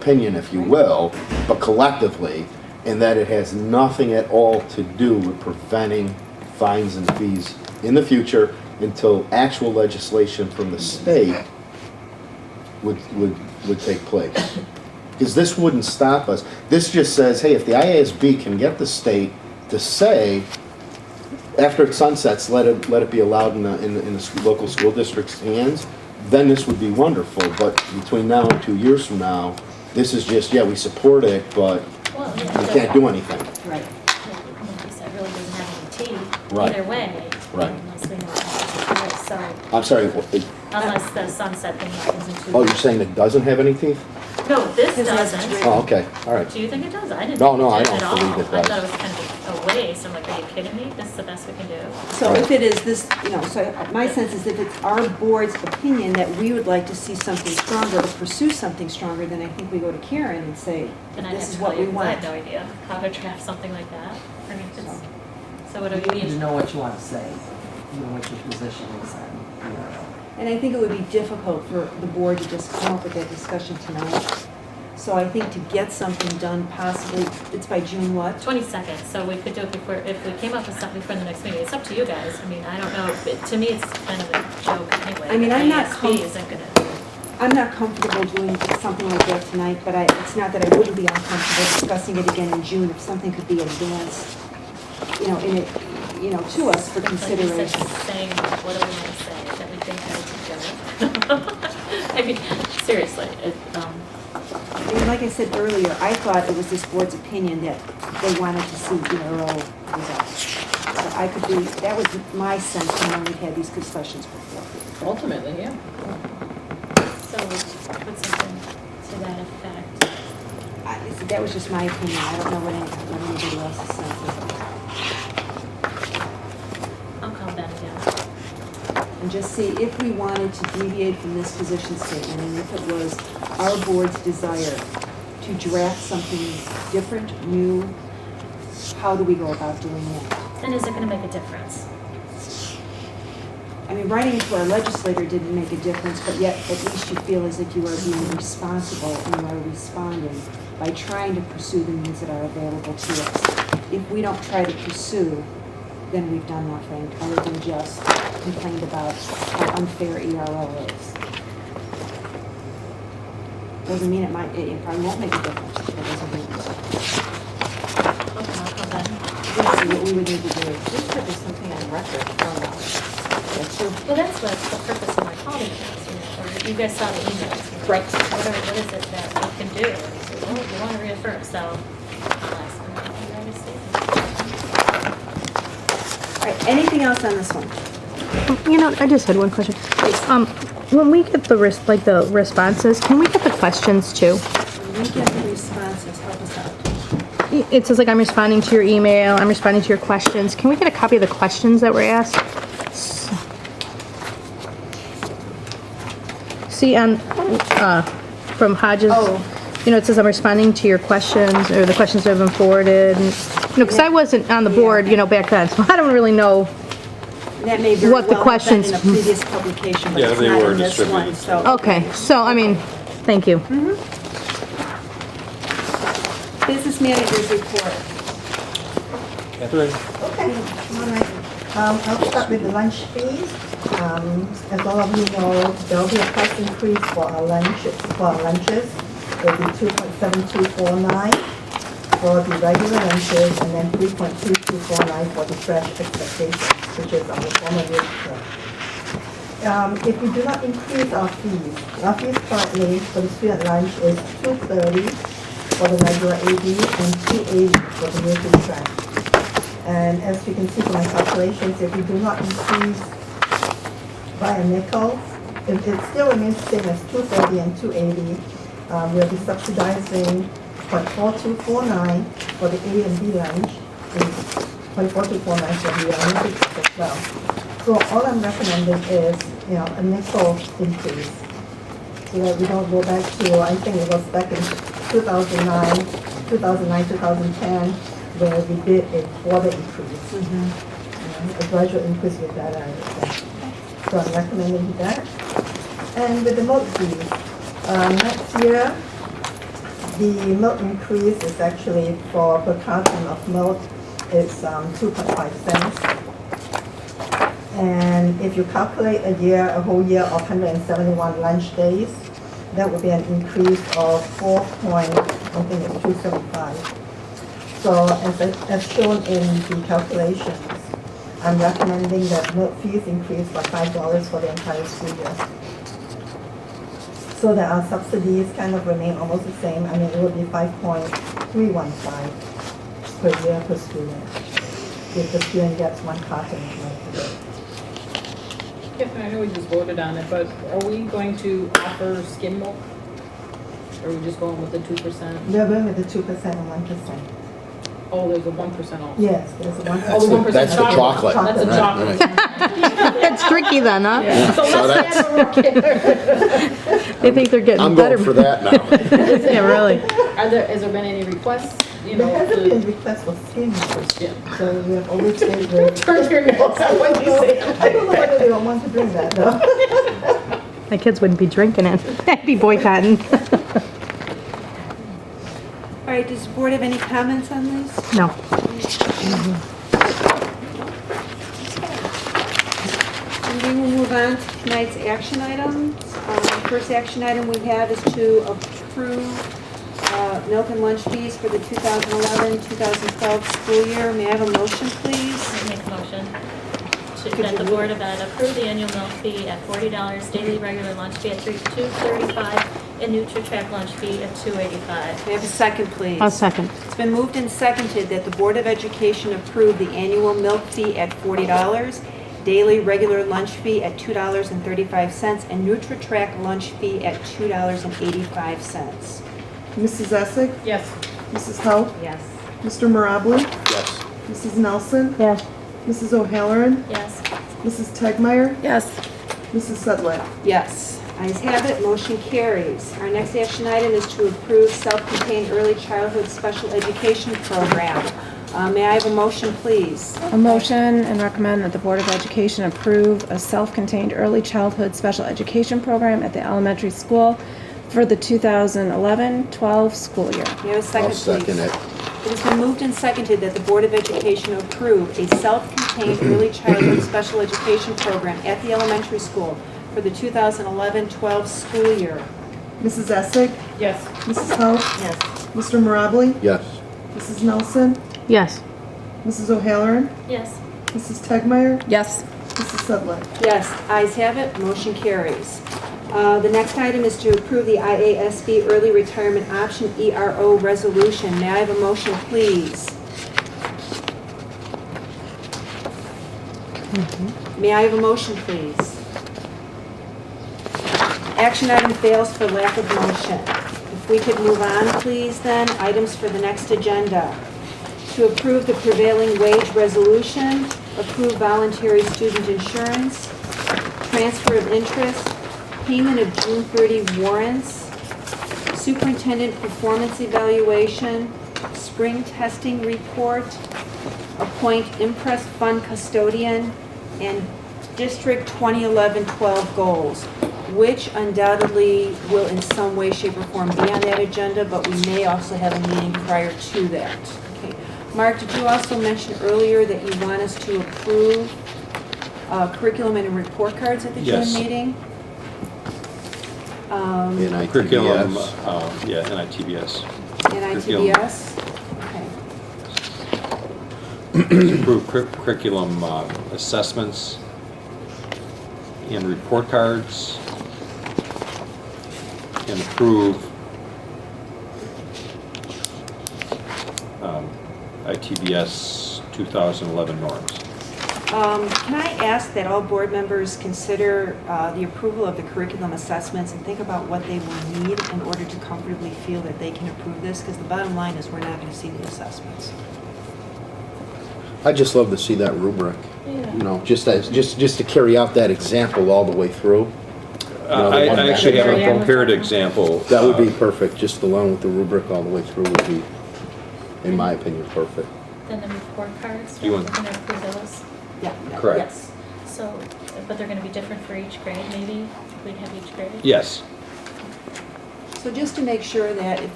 opinion, if you will, but collectively, and that it has nothing at all to do with preventing fines and fees in the future until actual legislation from the state would take place. Because this wouldn't stop us. This just says, hey, if the IASB can get the state to say, after it sunsets, let it be allowed in the local school district's hands, then this would be wonderful. But between now and 2 years from now, this is just, yeah, we support it, but Well, yeah, we can't do anything. Right. like you said, really doesn't have any teeth Right. either way. Right. Unless we know what happens to it, so, I'm sorry, unless the sunset thing happens in 2 oh, years. you're saying it doesn't have any teeth? No, this His has doesn't. three. Oh, okay, all right. Do you think it does? I didn't No, think no, it I did don't at all. believe it I does. thought it was kind of a waste. I'm like, are you kidding me? This is the best we can do. So if it is this, so my sense is if it's our board's opinion that we would like to see something stronger, to pursue something stronger, then I think we go to Karen and say, Then I'd have this to is tell what you, we 'cause I want. have no idea how to draft something like that. I mean, it's, so what do You we need to need? know what you want to say, you know what your position is, and, you know. And I think it would be difficult for the board to just come up with that discussion tonight. So I think to get something done possibly, it's by June what? 22nd, so we could do it before, if we came up with something for the next meeting. It's up to you guys. I mean, I don't know, to me, it's kind of a joke anyway. I mean, I'm not ASB isn't gonna, I'm not comfortable doing something like that tonight, but it's not that I wouldn't be uncomfortable discussing it again in June if something could be advanced, in it, to us for like you said, consideration. saying, what do we want to say, that we think that it's a joke? I mean, seriously, I mean, like I said earlier, I thought it was this board's opinion that they wanted to see early results. So I could be, that was my sense when we've had these discussions before. Ultimately, yeah. so we put something to that effect. That was just my opinion. I don't know what anybody else's sense is. I'll call Ben again. And just see if we wanted to deviate from this position statement, and if it was our board's desire to draft something different, new, how do we go about doing that? And is it gonna make a difference? I mean, writing it to our legislator didn't make a difference, but yet at least you feel as if you are being responsible and you are responding by trying to pursue the means that are available to us. If we don't try to pursue, then we've done nothing other than just complained about how unfair ERO is. Doesn't mean it probably won't make a difference, but it doesn't mean it's. Okay, I'll call Ben. This is what we would need to do. This could be something on record from Well, that's what the purpose of my calling is, or you guys saw the emails. Right. What is it that we can do? So, well, you want to reaffirm, so I'll ask them. You write a statement. All right, anything else on this one? I just had one question. When we get the responses, can we get the questions too? When we get the responses, help us out. It says like I'm responding to your email, I'm responding to your questions. Can we get a copy of the questions that were asked? See on, from Hodges, it says I'm responding to your questions, or the questions that have been forwarded. Because I wasn't on the board, back then, so I don't really know. That may very What the well have been questions- in a previous publication, but Yeah, it's they not were in this one, distributed. so. Okay, so, thank you. Business managers report. Catherine? Okay, all right. I'll start with the lunch fees. As all of you know, there'll be a price increase for our lunches. It'll be 2.7249 for the regular lunches, and then 3.2249 for the fresh expectations, which is our former rate. If we do not increase our fees currently for the student lunch is $2.30 for the regular AD and $2.80 for the new food track. And as you can see from my calculations, if we do not increase by a nickel, it still remains the same as $2.30 and $2.80. We'll be subsidizing 0.4249 for the A and B lunch, and 0.4249 for the Olympics as well. So all I'm recommending is, a nickel increase, so that we don't go back to, I think it was back in 2009, 2010, where we did a quarter increase. A gradual increase with that, I understand. So I'm recommending that. And with the motor fees, next year, The milk increase is actually for per carton of milk, it's 2.5 cents. And if you calculate a whole year of 171 lunch days, that would be an increase of 275. So as shown in the calculations, I'm recommending that milk fees increase by $5 for the entire school year. So that our subsidies kind of remain almost the same. I mean, it would be 5.315 per year per student, if the student gets 1 carton of milk a day. Catherine, I know we just voted on it, but are we going to offer skim milk? Or are we just going with the 2%? They're going with the 2% and 1%. Oh, there's a 1% also. Yes, there's a 1%. Oh, the 1% That's the chocolate. That's a Right, chocolate. right. That's tricky then, huh? So So let's that's- add a more. They think they're getting I'm better. going for that now. Yeah, really. Has there been any requests, you There know, hasn't been to requests for skim milk, skim? so we have always stayed with. Turn your nose up when you say it. I don't know whether they don't want to drink that though. My kids wouldn't be drinking it. I'd be boycotting. All right, does the board have any comments on this? No. And then we'll move on to tonight's action items. First action item we have is to approve milk and lunch fees for the 2011-2012 school year. May I have a motion, please? I make a motion that the Board of Ed approve the annual milk fee at $40, daily regular lunch fee at $2.35, and NutriTrack lunch fee at $2.85. May I have a second, please? I'll second. It's been moved and seconded that the Board of Education approve the annual milk fee at $40, daily regular lunch fee at $2.35, and NutriTrack lunch fee at $2.85. Mrs. Essig? Yes. Mrs. Hope? Yes. Mr. Mirably? Yes. Mrs. Nelson? Yes. Mrs. O'Halloran? Yes. Mrs. Tegmeyer? Yes. Mrs. Sedlak? Yes, ayes have it, motion carries. Our next action item is to approve self-contained early childhood special education program. May I have a motion, please? A motion and recommend that the Board of Education approve a self-contained early childhood special education program at the elementary school for the 2011-12 school year. May I have a second, I'll please? second it. It has been moved and seconded that the Board of Education approve a self-contained early childhood special education program at the elementary school for the 2011-12 school year. Mrs. Essig? Yes. Mrs. Hope? Yes. Mr. Mirably? Yes. Mrs. Nelson? Yes. Mrs. O'Halloran? Yes. Mrs. Tegmeyer? Yes. Mrs. Sedlak? Yes, ayes have it, motion carries. The next item is to approve the IASB Early Retirement Option ERO resolution. May I have a motion, please? May I have a motion, please? Action item fails for lack of motion. If we could move on, please, then, items for the next agenda. To approve the prevailing wage resolution, approve voluntary student insurance, transfer of interest, payment of June 30 warrants, superintendent performance evaluation, spring testing report, appoint Impress Fund custodian, and District 2011-12 goals, which undoubtedly will in some way, shape, or form be on that agenda, but we may also have a meeting prior to that. Okay. Mark, did you also mention earlier that you want us to approve curriculum and report cards at the June Yes. meeting? In Curriculum, ITBS. yeah, NITBS. In Curriculum. ITBS? Okay. Approve curriculum assessments and report cards, and approve ITBS 2011 norms. Can I ask that all board members consider the approval of the curriculum assessments and think about what they will need in order to comfortably feel that they can approve this? Because the bottom line is we're not going to see the assessments. I'd just love to see that rubric, you know, just to carry out that example all the way through. know, the I one I actually have a Yeah. prepared example. That would be perfect, just along with the rubric all the way through would be, in my opinion, perfect. Then the report cards, You we're want- gonna approve those. Yeah. Correct. Yes. So, but they're gonna be different for each grade, maybe? We'd have each grade? Yes. So just to make sure that if